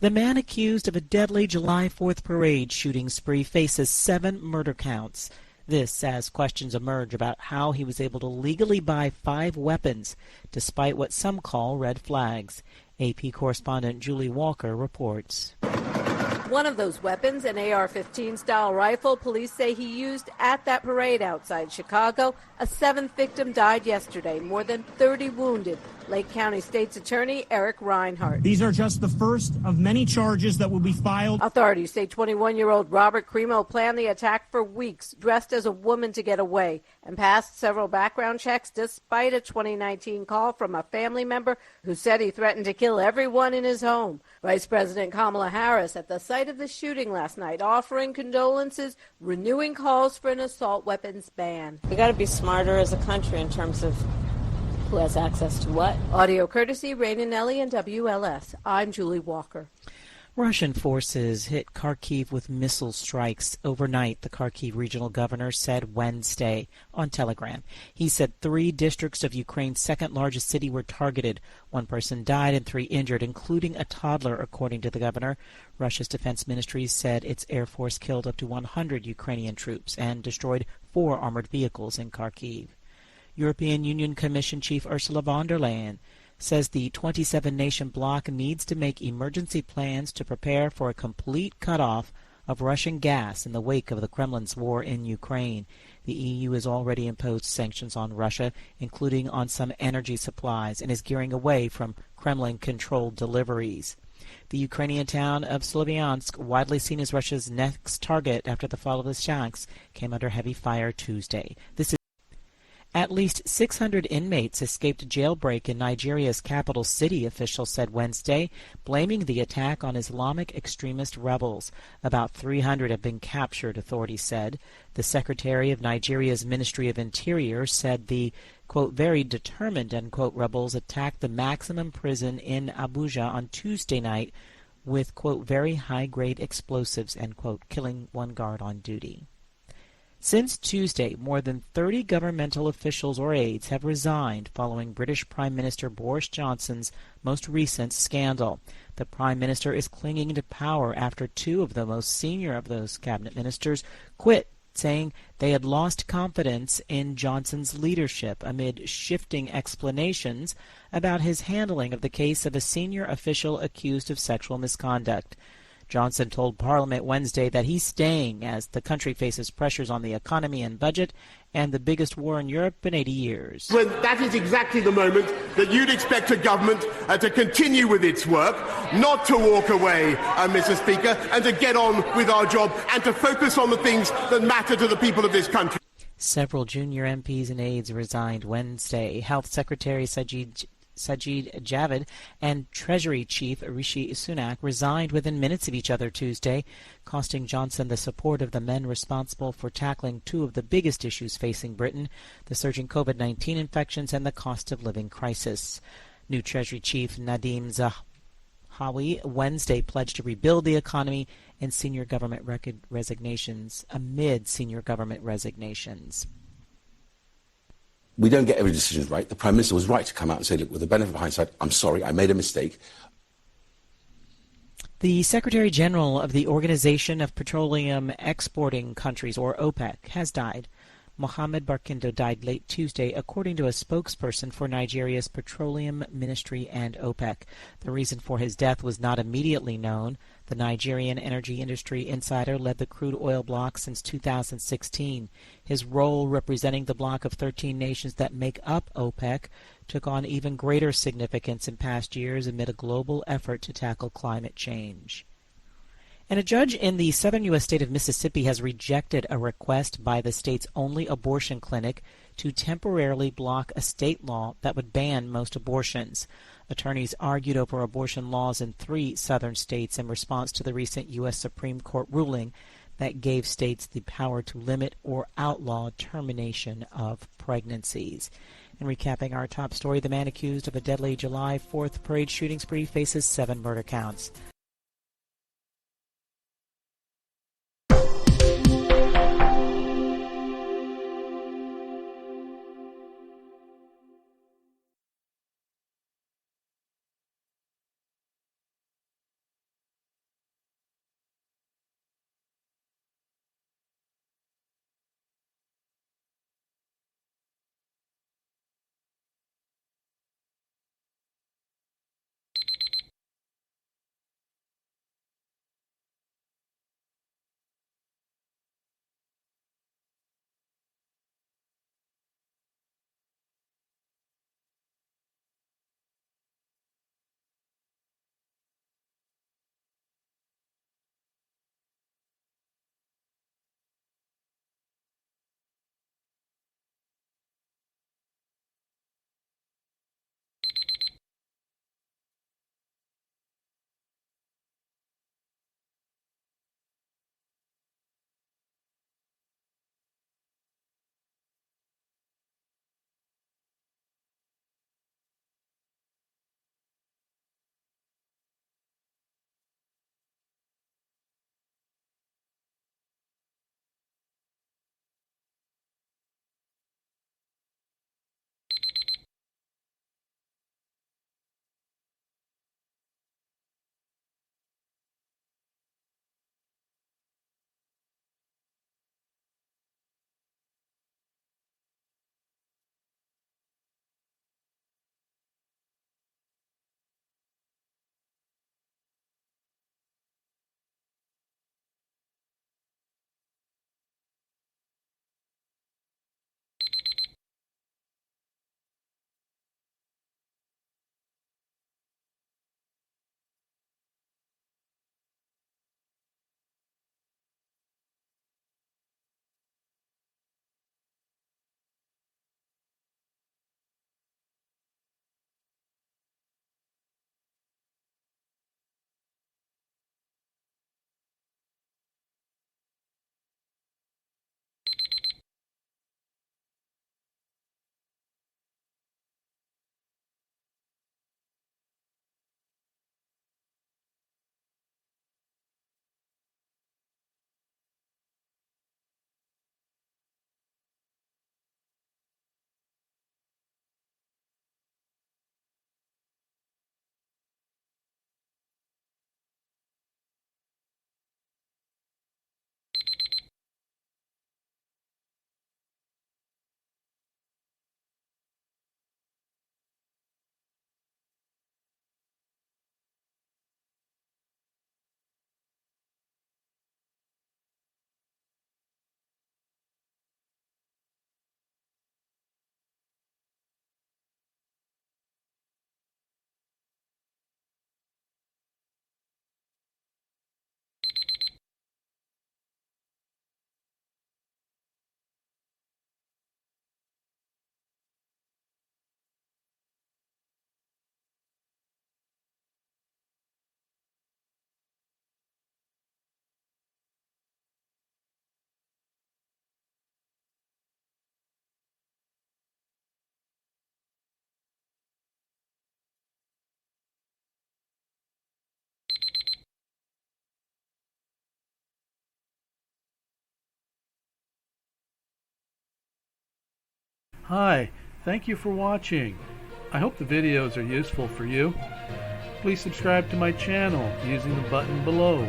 The man accused of a deadly July 4th parade shooting spree faces 7 murder counts. This as questions emerge about how he was able to legally buy 5 weapons, despite what some call red flags. AP correspondent Julie Walker reports. One of those weapons, an AR-15 style rifle, police say he used at that parade outside Chicago. A 7th victim died yesterday, more than 30 wounded. Lake County State's Attorney Eric Reinhart. These are just the first of many charges that will be filed. Authorities say 21-year-old Robert Cremo planned the attack for weeks, dressed as a woman to get away, and passed several background checks despite a 2019 call from a family member who said he threatened to kill everyone in his home. Vice President Kamala Harris at the site of the shooting last night, offering condolences, renewing calls for an assault weapons ban. We got to be smarter as a country in terms of who has access to what. Audio courtesy Raina Nelly and WLS. I'm Julie Walker. Russian forces hit Kharkiv with missile strikes overnight, the Kharkiv regional governor said Wednesday on Telegram. He said 3 districts of Ukraine's second-largest city were targeted. 1 person died and 3 injured, including a toddler, according to the governor. Russia's defense ministry said its air force killed up to 100 Ukrainian troops and destroyed 4 armored vehicles in Kharkiv. European Union Commission Chief Ursula von der Leyen says the 27-nation bloc needs to make emergency plans to prepare for a complete cutoff of Russian gas in the wake of the Kremlin's war in Ukraine. The EU has already imposed sanctions on Russia, including on some energy supplies, and is gearing away from Kremlin-controlled deliveries. The Ukrainian town of Slovyansk, widely seen as Russia's next target after the fall of the Shanks, came under heavy fire Tuesday. At least 600 inmates escaped a jailbreak in Nigeria's capital city, officials said Wednesday, blaming the attack on Islamic extremist rebels. About 300 have been captured, authorities said. The secretary of Nigeria's Ministry of Interior said the, quote, very determined, end quote, rebels attacked the maximum prison in Abuja on Tuesday night with, quote, very high-grade explosives, end quote, killing 1 guard on duty. Since Tuesday, more than 30 governmental officials or aides have resigned following British Prime Minister Boris Johnson's most recent scandal. The Prime Minister is clinging to power after 2 of the most senior of those cabinet ministers quit, saying they had lost confidence in Johnson's leadership amid shifting explanations about his handling of the case of a senior official accused of sexual misconduct. Johnson told Parliament Wednesday that he's staying as the country faces pressures on the economy and budget and the biggest war in Europe in 80 years. Well, that is exactly the moment that you'd expect a government to continue with its work, not to walk away, Mr. Speaker, and to get on with our job and to focus on the things that matter to the people of this country. Several junior MPs and aides resigned Wednesday. Health Secretary Sajid Javid and Treasury Chief Rishi Sunak resigned within minutes of each other Tuesday, costing Johnson the support of the men responsible for tackling 2 of the biggest issues facing Britain, the surging COVID-19 infections and the cost of living crisis. New Treasury Chief Nadeem Zahawi Wednesday pledged to rebuild the economy and senior government resignations amid senior government resignations. We don't get every decision right. The Prime Minister was right to come out and say, look, with the benefit of hindsight, I'm sorry, I made a mistake. The Secretary General of the Organization of Petroleum Exporting Countries, or OPEC, has died. Mohamed Barkindo died late Tuesday, according to a spokesperson for Nigeria's Petroleum Ministry and OPEC. The reason for his death was not immediately known. The Nigerian energy industry insider led the crude oil bloc since 2016. His role representing the bloc of 13 nations that make up OPEC took on even greater significance in past years amid a global effort to tackle climate change. And a judge in the southern U.S. state of Mississippi has rejected a request by the state's only abortion clinic to temporarily block a state law that would ban most abortions. Attorneys argued over abortion laws in 3 southern states in response to the recent U.S. Supreme Court ruling that gave states the power to limit or outlaw termination of pregnancies. And recapping our top story, the man accused of a deadly July 4th parade shooting spree faces 7 murder counts. Hi, thank you for watching. I hope the videos are useful for you. Please subscribe to my channel using the button below.